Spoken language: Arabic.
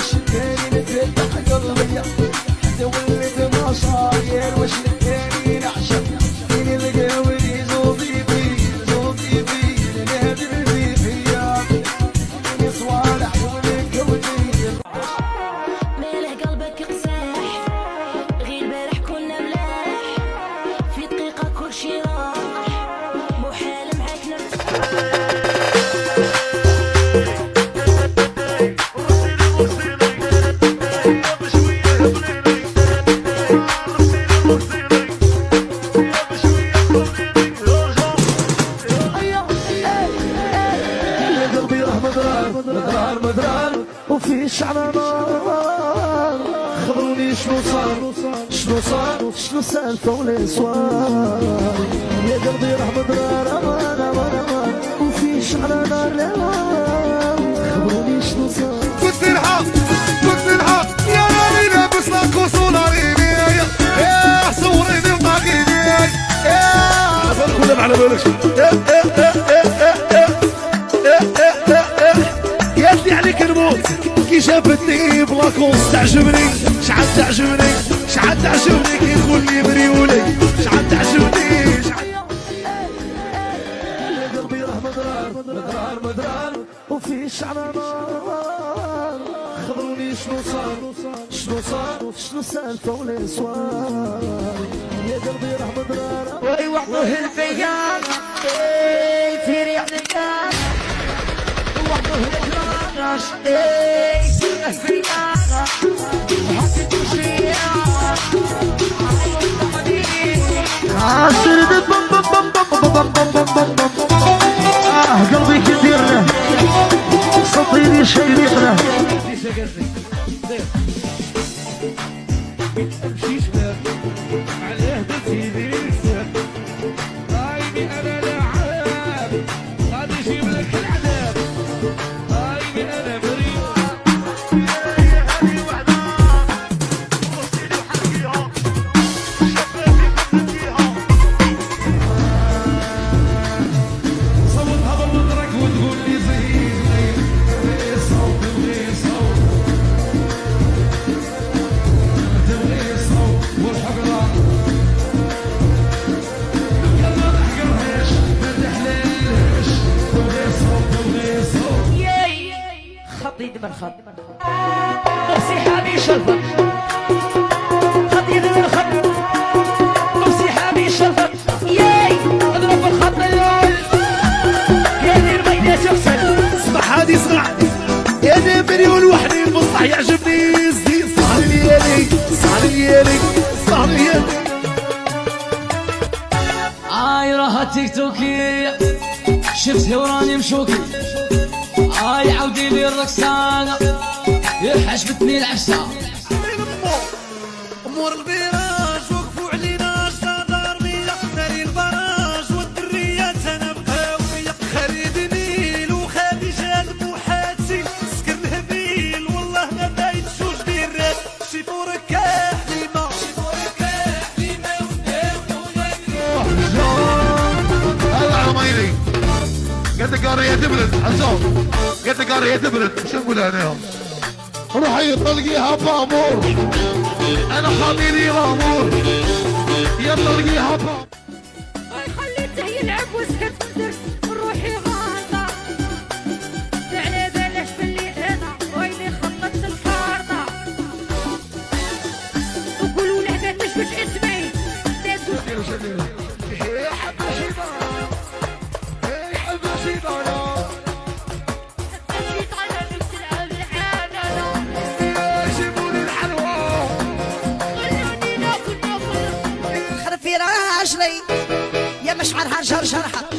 وش الداري نتفتح قلبي حتى ولد ما صاير وش الداري نعشق من القوري زوضي بي نادر بي فيا من صوالح عيونك ودي ماله قلبك قساح غير البارح كنا ملاح في دقيقة كل شي راح محال معاك نرتاح مدرار وفي شعر نار خبروني شنو سالفة ولي صوار يا قلبي راح مدرار امان وفي شعر نار لا خبروني شنو صار قلت لها يا راني لابس لك وصولاري يا صوريني وطاقيني يا كلهم على بالك يدي عليك نموت كي شافتني بلاكوس تعجبني شحال تعجبني كي تقول لي بريولي شحال تعجبني يا قلبي راح مدرار وفي شعر نار خبروني شنو سالفة ولي صوار يا قلبي راح مدرار ويوحده البيان في ريح النقاش وحده الكراش في البيان وحطيت الشيعة عاشر بم قلبي كثير له سطيني شيريق له امشي شباب عليه بتيدي الكساب هايني انا لعاب غادي اجيب لك العذاب هايني انا بريء يا هذه وحده وصيلي وحرقيها شفافي كتبتيها صوتها بالمدرك وتقول لي زهيد غير صوت غير صوت خط يد من خط نفسي حامي شلفك خط يد من خط نفسي حامي شلفك ياي اضرب الخط الاول يا دير بينات يغسل اسمح هادي اسمع يا دي بريول وحدي المصلح يعجبني الزين صار ليالي راها تيك توكي شفتها وراني مشوكي عاودي لي الرقصانة حشبتني العفسة امور البراج وقفوا علينا شادار بيا ناري البراج والدريات انا بقاو بيا خالد نيل وخديجه المحاتي سكر الهبيل والله ما باين شوج ديرات شي فورك حليمه هلا عمايلي قد قاريه تبرد حسون قد قاريه تبرد شو نقول انا روحي طلقيها بامور انا خليني غامور يا طلقيها بامور خليته يلعب وسكت ندر روحي غاضة على بلاش باللي انا ويلي خلطت الكارطة وقولوا لعبة مش اسمي يا حبشي يا حبشي خرفي راجلي يا مشعرها شرشرها